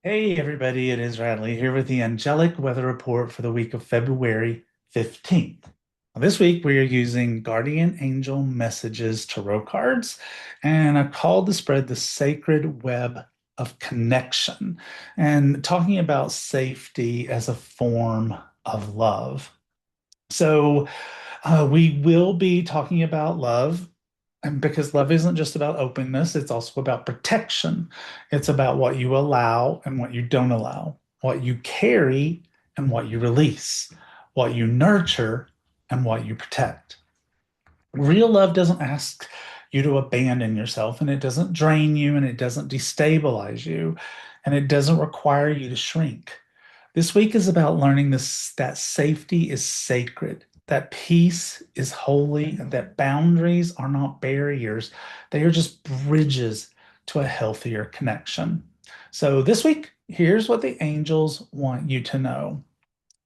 Hey everybody, it is Radleigh here with the Angelic Weather Report for the week of February 15th. This week we are using Guardian Angel Messages Tarot cards and a call to spread the sacred web of connection and talking about safety as a form of love. We will be talking about love, and because love isn't just about openness, it's also about protection. It's about what you allow and what you don't allow, what you carry and what you release, what you nurture and what you protect. Real love doesn't ask you to abandon yourself, and it doesn't drain you, and it doesn't destabilize you, and it doesn't require you to shrink. This week is about learning this that safety is sacred, that peace is holy, and that boundaries are not barriers. They are just bridges to a healthier connection. So this week, here's what the angels want you to know.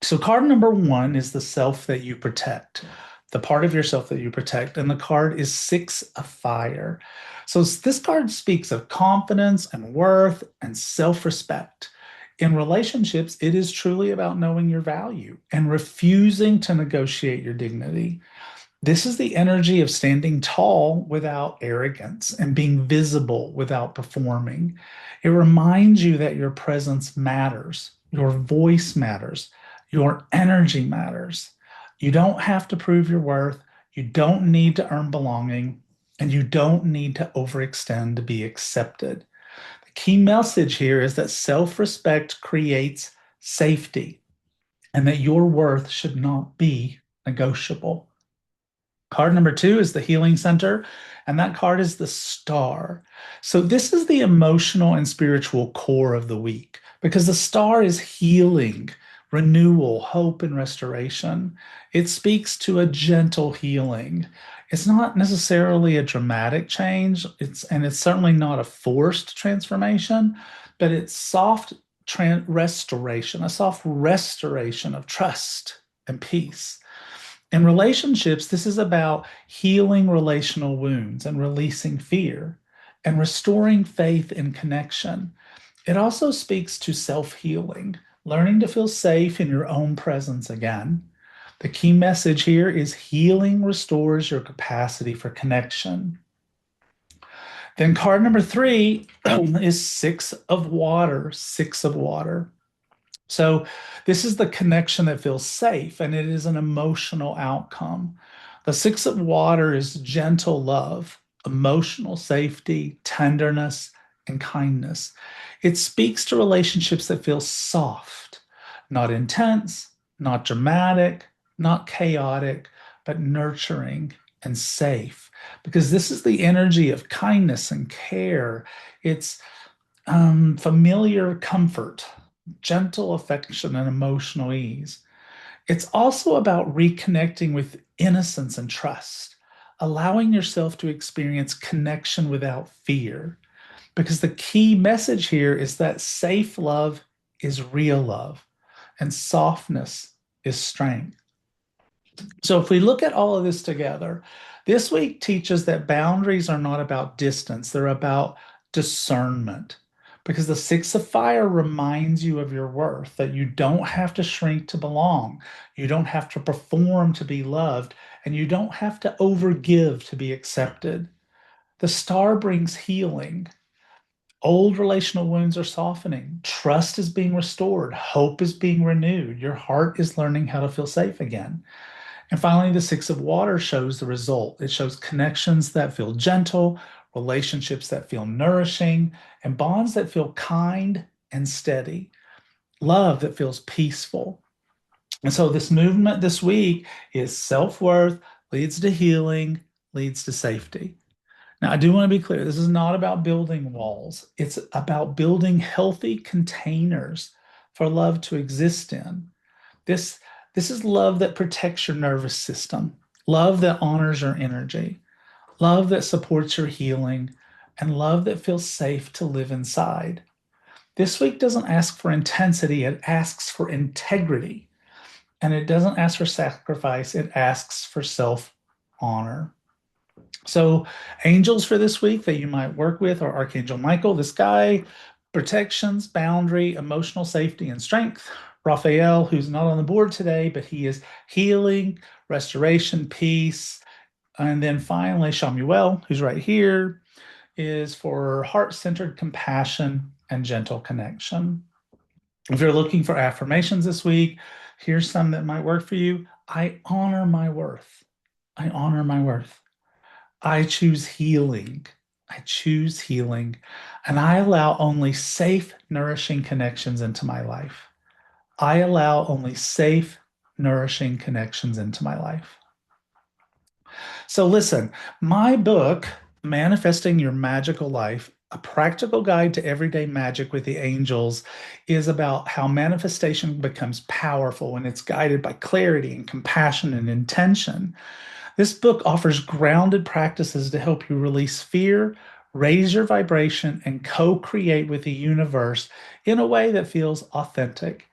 So card number one is the self that you protect, the part of yourself that you protect, and the card is Six of Fire. So this card speaks of confidence and worth and self-respect. In relationships, it is truly about knowing your value and refusing to negotiate your dignity. This is the energy of standing tall without arrogance and being visible without performing. It reminds you that your presence matters, your voice matters, your energy matters. You don't have to prove your worth, you don't need to earn belonging, and you don't need to overextend to be accepted. The key message here is that self respect creates safety and that your worth should not be negotiable. Card number two is the healing center, and that card is the star. So, this is the emotional and spiritual core of the week because the star is healing, renewal, hope, and restoration. It speaks to a gentle healing. It's not necessarily a dramatic change, it's certainly not a forced transformation, but it's restoration, a soft restoration of trust and peace. In relationships, this is about healing relational wounds and releasing fear and restoring faith in connection. It also speaks to self healing, learning to feel safe in your own presence again. The key message here is healing restores your capacity for connection. Then, card number three is Six of Water, Six of Water. So, this is the connection that feels safe and it is an emotional outcome. The Six of Water is gentle love, emotional safety, tenderness, and kindness. It speaks to relationships that feel soft, not intense, not dramatic, not chaotic, but nurturing and safe. Because this is the energy of kindness and care. It's familiar comfort, gentle affection, and emotional ease. It's also about reconnecting with innocence and trust, allowing yourself to experience connection without fear. Because the key message here is that safe love is real love and softness is strength. So, if we look at all of this together, this week teaches that boundaries are not about distance, they're about discernment. Because the Six of Fire reminds you of your worth, that you don't have to shrink to belong, you don't have to perform to be loved, and you don't have to overgive to be accepted. The star brings healing. Old relational wounds are softening. Trust is being restored. Hope is being renewed. Your heart is learning how to feel safe again. And finally, the Six of Water shows the result. It shows connections that feel gentle, relationships that feel nourishing, and bonds that feel kind and steady, love that feels peaceful. And so, this movement this week is self worth leads to healing, leads to safety. Now, I do want to be clear this is not about building walls, it's about building healthy containers for love to exist in. This, this is love that protects your nervous system, love that honors your energy, love that supports your healing, and love that feels safe to live inside. This week doesn't ask for intensity, it asks for integrity. And it doesn't ask for sacrifice, it asks for self honor. So, angels for this week that you might work with are Archangel Michael. This guy protections, boundary, emotional safety, and strength. Raphael, who's not on the board today, but he is healing, restoration, peace. And then finally, Shamuel, who's right here, is for heart centered compassion and gentle connection. If you're looking for affirmations this week, here's some that might work for you. I honor my worth. I honor my worth. I choose healing. I choose healing. And I allow only safe, nourishing connections into my life. I allow only safe, nourishing connections into my life. So, listen, my book, Manifesting Your Magical Life, a practical guide to everyday magic with the angels, is about how manifestation becomes powerful when it's guided by clarity and compassion and intention. This book offers grounded practices to help you release fear, raise your vibration, and co create with the universe in a way that feels authentic.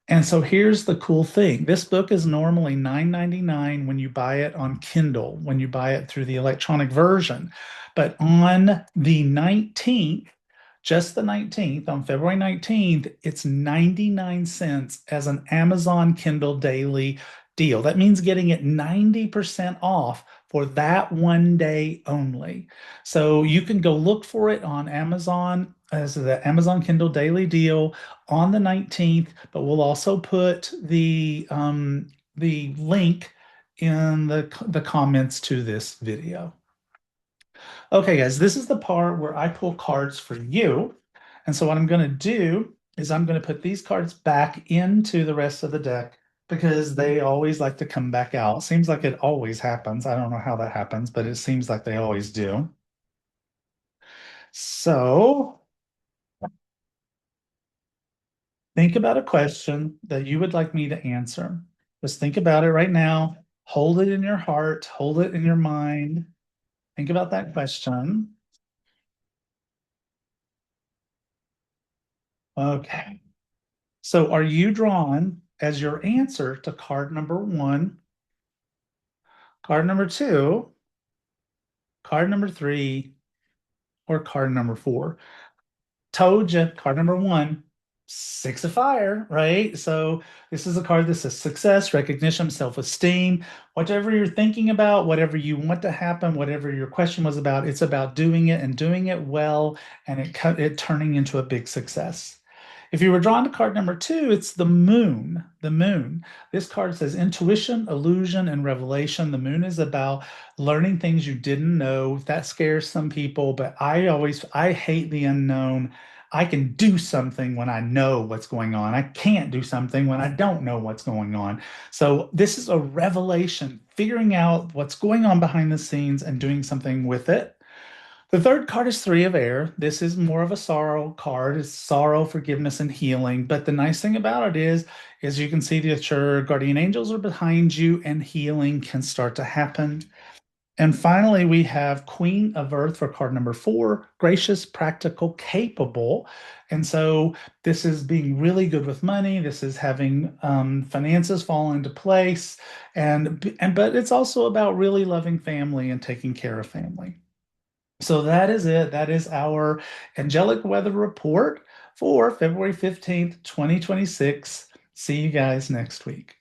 And so here's the cool thing. This book is normally $9.99 when you buy it on Kindle, when you buy it through the electronic version. But on the 19th, just the 19th, on February 19th, it's 99 cents as an Amazon Kindle daily deal. That means getting it 90% off for that one day only. So you can go look for it on Amazon as the Amazon Kindle daily deal on the 19th, but we'll also put the link in the comments to this video. Okay, guys, this is the part where I pull cards for you. And so what I'm going to do is I'm going to put these cards back into the rest of the deck because they always like to come back out. Seems like it always happens. I don't know how that happens, but it seems like they always do. So think about a question that you would like me to answer. Just think about it right now. Hold it in your heart, hold it in your mind. Think about that question. Okay. So are you drawn as your answer to card number one, card number two, card number three, or card number four? Told you, card number one, six of fire, right? So this is a card that says success, recognition, self-esteem, whatever you're thinking about, whatever you want to happen, whatever your question was about, it's about doing it and doing it well and it turning into a big success. If you were drawn to card number two, it's the moon. The moon. This card says intuition, illusion, and revelation. The moon is about learning things you didn't know. That scares some people, but I hate the unknown. I can do something when I know what's going on. I can't do something when I don't know what's going on. So this is a revelation, figuring out what's going on behind the scenes and doing something with it. The third card is Three of Air. This is more of a sorrow card. It's sorrow, forgiveness, and healing. But the nice thing about it is you can see that your guardian angels are behind you and healing can start to happen. And finally, we have Queen of Earth for card number four, gracious, practical, capable. And so this is being really good with money. This is having finances fall into place. But it's also about really loving family and taking care of family. So that is it. That is our Angelic Weather Report for February 15th, 2026. See you guys next week.